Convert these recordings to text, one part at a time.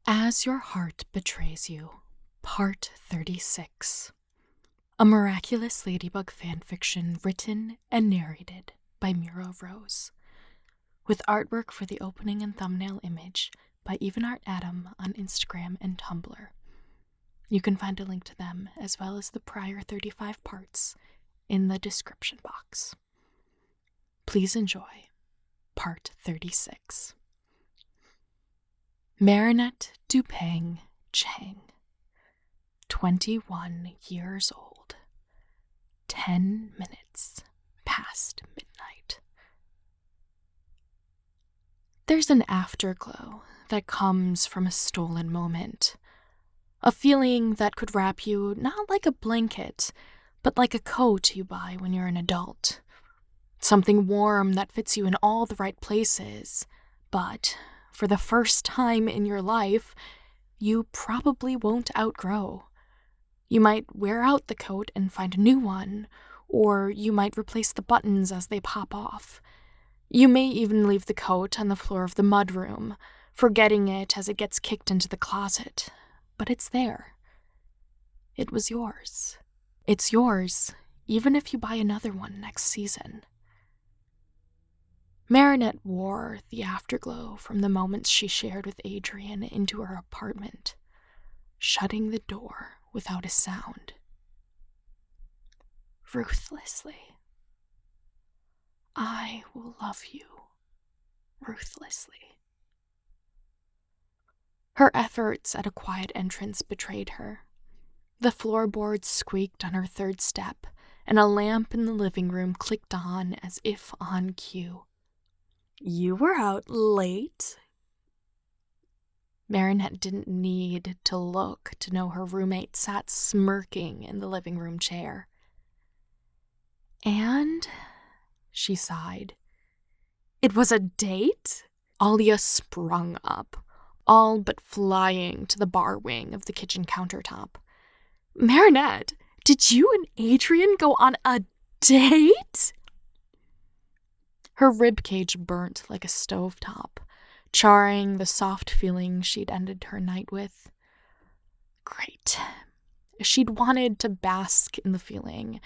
As Your Heart Betrays You, Part 36. A Miraculous Ladybug Fanfiction written and narrated by Mira Rose. With artwork for the opening and thumbnail image by Evenart Adam on Instagram and Tumblr. You can find a link to them, as well as the prior 35 parts, in the description box. Please enjoy Part 36. Marinette Dupang Chang, 21 years old, 10 minutes past midnight. There's an afterglow that comes from a stolen moment, a feeling that could wrap you not like a blanket, but like a coat you buy when you're an adult. Something warm that fits you in all the right places, but for the first time in your life, you probably won't outgrow. You might wear out the coat and find a new one, or you might replace the buttons as they pop off. You may even leave the coat on the floor of the mudroom, forgetting it as it gets kicked into the closet. But it's there. It was yours. It's yours, even if you buy another one next season. Marinette wore the afterglow from the moments she shared with Adrian into her apartment, shutting the door without a sound. Ruthlessly. I will love you. Ruthlessly. Her efforts at a quiet entrance betrayed her. The floorboards squeaked on her third step, and a lamp in the living room clicked on as if on cue. You were out late. Marinette didn't need to look to know her roommate sat smirking in the living room chair. And, she sighed, it was a date? Alia sprung up, all but flying to the bar wing of the kitchen countertop. Marinette, did you and Adrian go on a date? Her ribcage burnt like a stovetop, charring the soft feeling she'd ended her night with. Great. She'd wanted to bask in the feeling,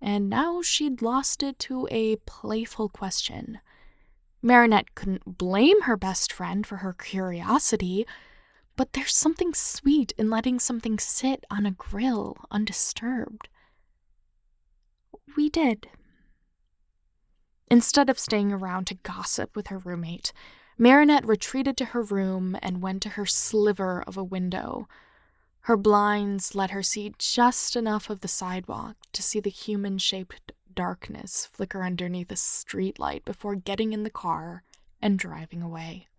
and now she'd lost it to a playful question. Marinette couldn't blame her best friend for her curiosity, but there's something sweet in letting something sit on a grill undisturbed. We did. Instead of staying around to gossip with her roommate, Marinette retreated to her room and went to her sliver of a window. Her blinds let her see just enough of the sidewalk to see the human-shaped darkness flicker underneath a streetlight before getting in the car and driving away.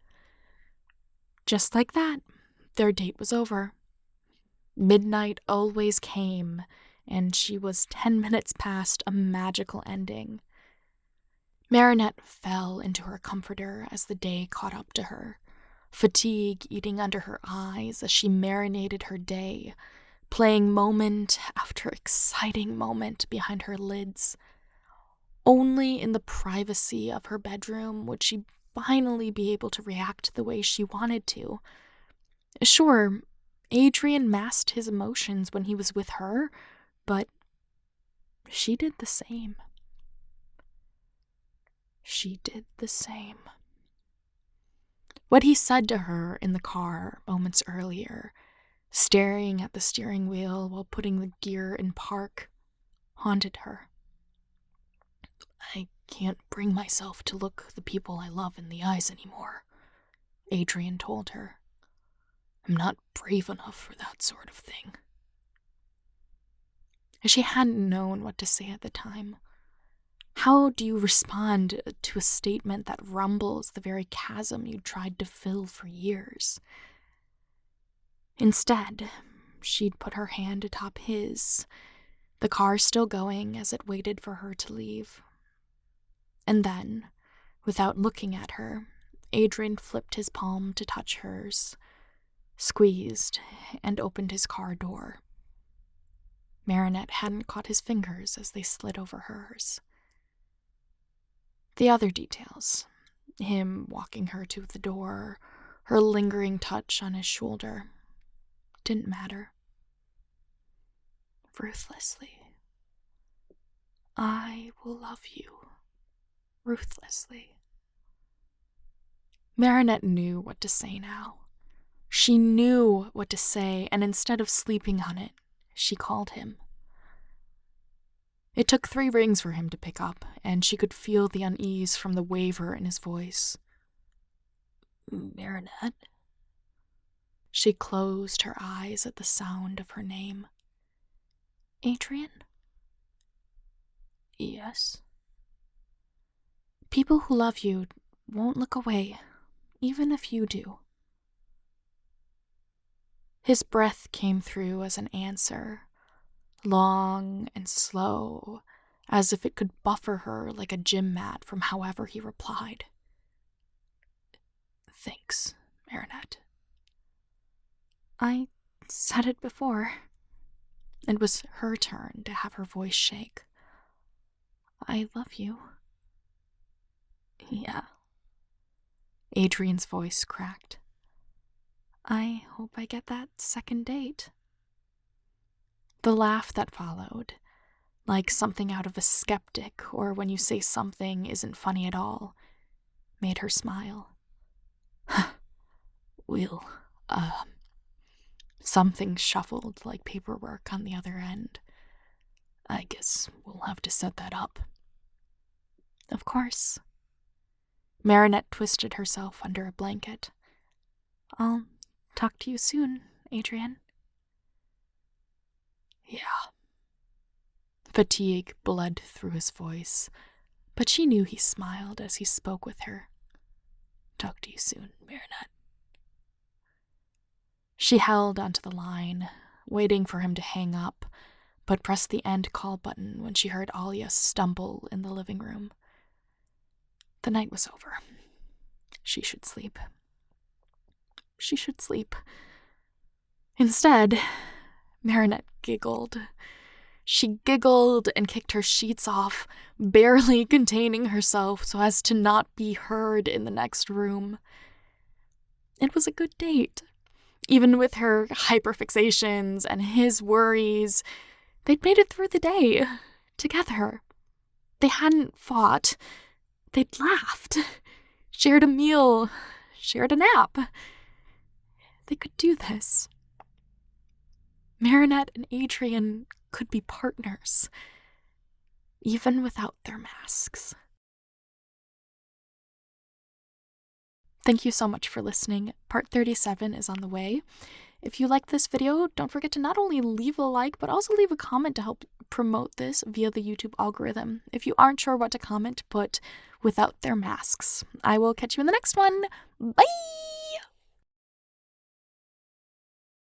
Just like that, their date was over. Midnight always came, and she was 10 minutes past a magical ending. Marinette fell into her comforter as the day caught up to her, fatigue eating under her eyes as she marinated her day, playing moment after exciting moment behind her lids. Only in the privacy of her bedroom would she finally be able to react the way she wanted to. Sure, Adrian masked his emotions when he was with her, but she did the same. She did the same. What he said to her in the car moments earlier, staring at the steering wheel while putting the gear in park, haunted her. I can't bring myself to look the people I love in the eyes anymore, Adrian told her. I'm not brave enough for that sort of thing. She hadn't known what to say at the time. How do you respond to a statement that rumbles the very chasm you tried to fill for years? Instead, she'd put her hand atop his, the car still going as it waited for her to leave. And then, without looking at her, Adrian flipped his palm to touch hers, squeezed, and opened his car door. Marinette hadn't caught his fingers as they slid over hers. The other details, him walking her to the door, her lingering touch on his shoulder. Didn't matter. Ruthlessly. I will love you. Ruthlessly. Marinette knew what to say now. She knew what to say, and instead of sleeping on it, she called him. It took 3 rings for him to pick up, and she could feel the unease from the waver in his voice. Marinette? She closed her eyes at the sound of her name. Adrien? Yes. People who love you won't look away, even if you do. His breath came through as an answer, long and slow, as if it could buffer her like a gym mat from however he replied. Thanks, Marinette. I said it before. It was her turn to have her voice shake. I love you. Yeah. Adrien's voice cracked. I hope I get that second date. The laugh that followed, like something out of a skeptic or when you say something isn't funny at all, made her smile. We'll, Something shuffled like paperwork on the other end. I guess we'll have to set that up. Of course. Marinette twisted herself under a blanket. I'll talk to you soon, Adrien. Yeah. Fatigue bled through his voice, but she knew he smiled as he spoke with her. Talk to you soon, Marinette. She held onto the line, waiting for him to hang up, but pressed the end call button when she heard Alia stumble in the living room. The night was over. She should sleep. She should sleep. Instead, Marinette giggled. She giggled and kicked her sheets off, barely containing herself so as to not be heard in the next room. It was a good date. Even with her hyperfixations and his worries, they'd made it through the day, together. They hadn't fought. They'd laughed, shared a meal, shared a nap. They could do this. Marinette and Adrien could be partners, even without their masks. Thank you so much for listening. Part 37 is on the way. If you like this video, don't forget to not only leave a like, but also leave a comment to help promote this via the YouTube algorithm. If you aren't sure what to comment, put without their masks. I will catch you in the next one. Bye!